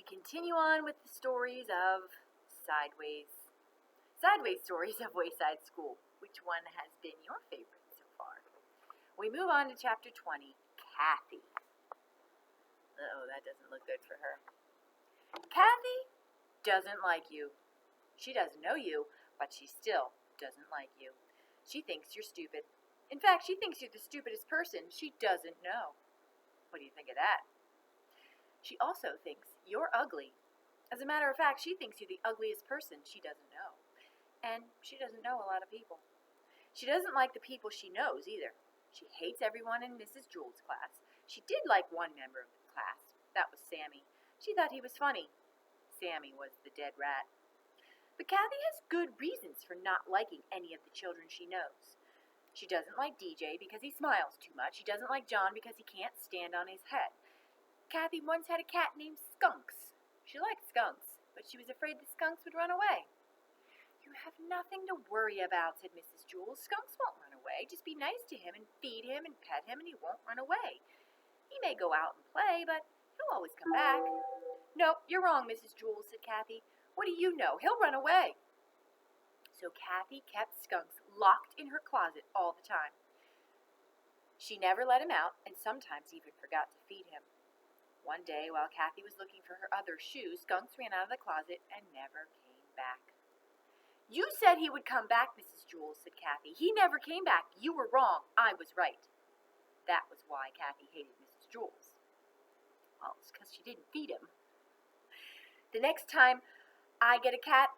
continue on with the stories of Sideways Stories of Wayside School. Which one has been your favorite so far? We move on to chapter 20, Kathy. Uh-oh, that doesn't look good for her. Kathy doesn't like you. She doesn't know you, but she still doesn't like you. She thinks you're stupid. In fact, she thinks you're the stupidest person she doesn't know. What do you think of that? She also thinks you're ugly. As a matter of fact, she thinks you're the ugliest person she doesn't know. And she doesn't know a lot of people. She doesn't like the people she knows either. She hates everyone in Mrs. Jewell's class. She did like one member of the class. That was Sammy. She thought he was funny. Sammy was the dead rat. But Kathy has good reasons for not liking any of the children she knows. She doesn't like DJ because he smiles too much. She doesn't like John because he can't stand on his head. Kathy once had a cat named Skunks. She liked skunks, but she was afraid the skunks would run away. You have nothing to worry about, said Mrs. Jewell. Skunks won't run away. Just be nice to him and feed him and pet him and he won't run away. He may go out and play, but he'll always come back. No, you're wrong, Mrs. Jewell, said Kathy. What do you know? He'll run away. So Kathy kept Skunks locked in her closet all the time. She never let him out and sometimes even forgot to feed him. One day, while Kathy was looking for her other shoes, Skunks ran out of the closet and never came back. You said he would come back, Mrs. Jewell, said Kathy. He never came back. You were wrong. I was right. That was why Kathy hated Mrs. Jewell. Well, it's because she didn't feed him. The next time I get a cat...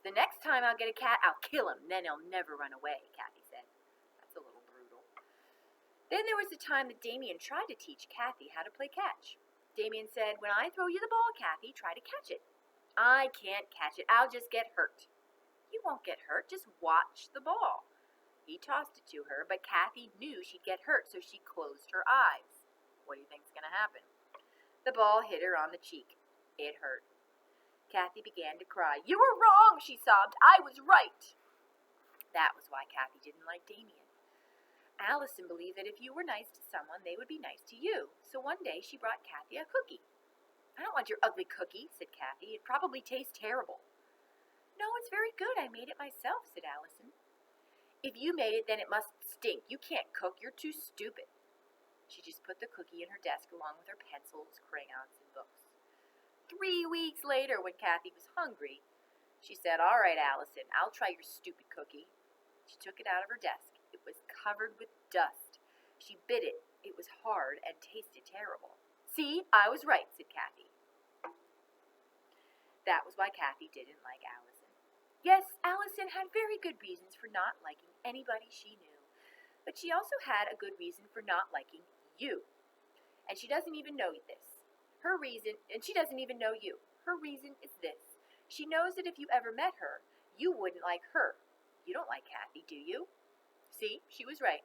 The next time I'll get a cat, I'll kill him. Then he'll never run away, Kathy said. That's a little brutal. Then there was the time that Damien tried to teach Kathy how to play catch. Damien said, when I throw you the ball, Kathy, try to catch it. I can't catch it. I'll just get hurt. You won't get hurt. Just watch the ball. He tossed it to her, but Kathy knew she'd get hurt, so she closed her eyes. What do you think's going to happen? The ball hit her on the cheek. It hurt. Kathy began to cry. You were wrong, she sobbed. I was right. That was why Kathy didn't like Damien. Allison believed that if you were nice to someone, they would be nice to you. So one day she brought Kathy a cookie. I don't want your ugly cookie, said Kathy. It probably tastes terrible. No, it's very good. I made it myself, said Allison. If you made it, then it must stink. You can't cook. You're too stupid. She just put the cookie in her desk along with her pencils, crayons, and books. 3 weeks later, when Kathy was hungry, she said, all right, Allison, I'll try your stupid cookie. She took it out of her desk. It was covered with dust. She bit it. It was hard and tasted terrible. See, I was right, said Kathy. That was why Kathy didn't like Allison. Yes, Allison had very good reasons for not liking anybody she knew, but she also had a good reason for not liking you. And she doesn't even know this. Her reason, and she doesn't even know you. Her reason is this. She knows that if you ever met her, you wouldn't like her. You don't like Kathy, do you? See, she was right.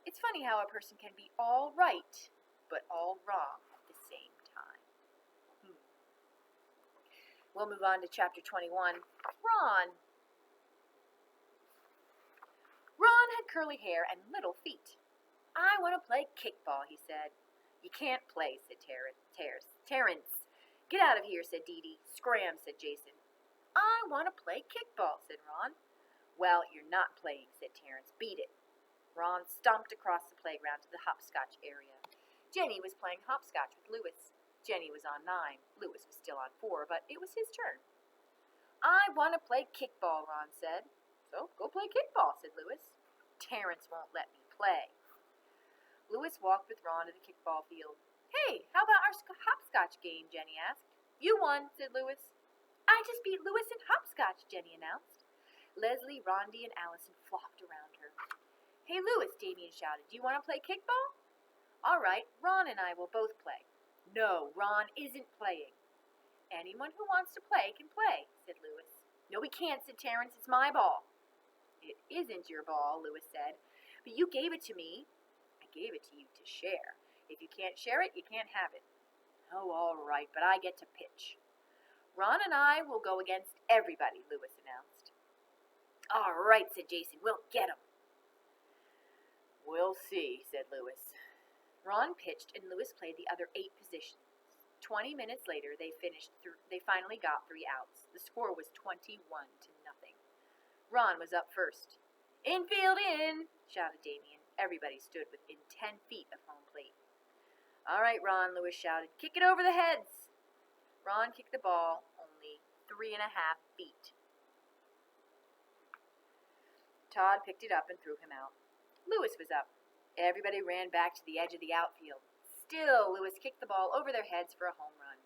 It's funny how a person can be all right, but all wrong at the same time. We'll move on to chapter 21. Ron. Ron had curly hair and little feet. I want to play kickball, he said. You can't play, said Terrence. Get out of here, said Dee Dee. Scram, said Jason. I want to play kickball, said Ron. Well, you're not playing, said Terrence. Beat it. Ron stomped across the playground to the hopscotch area. Jenny was playing hopscotch with Louis. Jenny was on 9. Louis was still on 4, but it was his turn. I want to play kickball, Ron said. So go play kickball, said Louis. Terrence won't let me play. Louis walked with Ron to the kickball field. Hey, how about our hopscotch game, Jenny asked. You won, said Louis. I just beat Louis in hopscotch, Jenny announced. Leslie, Rondi, and Allison flocked around her. Hey, Louis, Damien shouted. Do you want to play kickball? All right, Ron and I will both play. No, Ron isn't playing. Anyone who wants to play can play, said Louis. No, we can't, said Terrence. It's my ball. It isn't your ball, Louis said. But you gave it to me. I gave it to you to share. If you can't share it, you can't have it. Oh, all right, but I get to pitch. Ron and I will go against everybody, Louis announced. All right, said Jason. We'll get him. We'll see, said Louis. Ron pitched and Lewis played the other 8 positions. 20 minutes later, they finally got 3 outs. The score was 21-0. Ron was up first. "Infield in!" shouted Damien. Everybody stood within 10 feet of home plate. "All right, Ron," Lewis shouted. "Kick it over the heads." Ron kicked the ball only 3.5 feet. Todd picked it up and threw him out. Lewis was up. Everybody ran back to the edge of the outfield. Still, Lewis kicked the ball over their heads for a home run.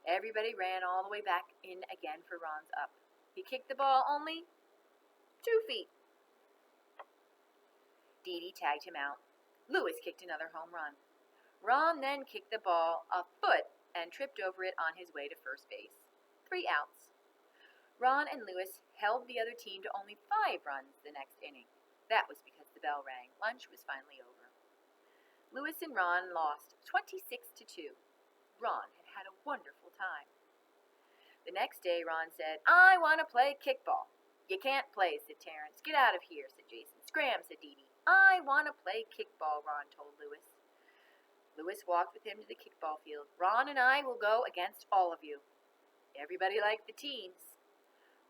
Everybody ran all the way back in again for Ron's up. He kicked the ball only 2 feet. Didi tagged him out. Lewis kicked another home run. Ron then kicked the ball a foot and tripped over it on his way to first base. 3 outs. Ron and Lewis held the other team to only 5 runs the next inning. That was because the bell rang. Lunch was finally over. Lewis and Ron lost 26-2. Ron had had a wonderful time. The next day, Ron said, "I want to play kickball." "You can't play," said Terrence. "Get out of here," said Jason. "Scram," said Didi. "I want to play kickball," Ron told Lewis. Lewis walked with him to the kickball field. "Ron and I will go against all of you." Everybody liked the teams.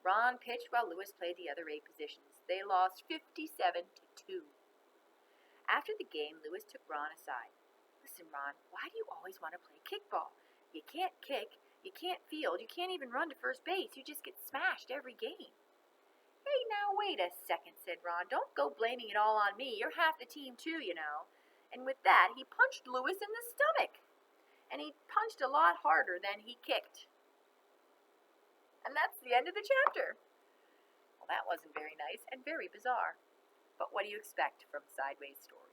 Ron pitched while Lewis played the other 8 positions. They lost 57-2. After the game, Lewis took Ron aside. "Listen, Ron, why do you always want to play kickball? You can't kick, you can't field, you can't even run to first base. You just get smashed every game." "Hey, now wait a second," said Ron. "Don't go blaming it all on me. You're half the team too, you know." And with that, he punched Lewis in the stomach. And he punched a lot harder than he kicked. And that's the end of the chapter. Well, that wasn't very nice and very bizarre. But what do you expect from Sideways Stories?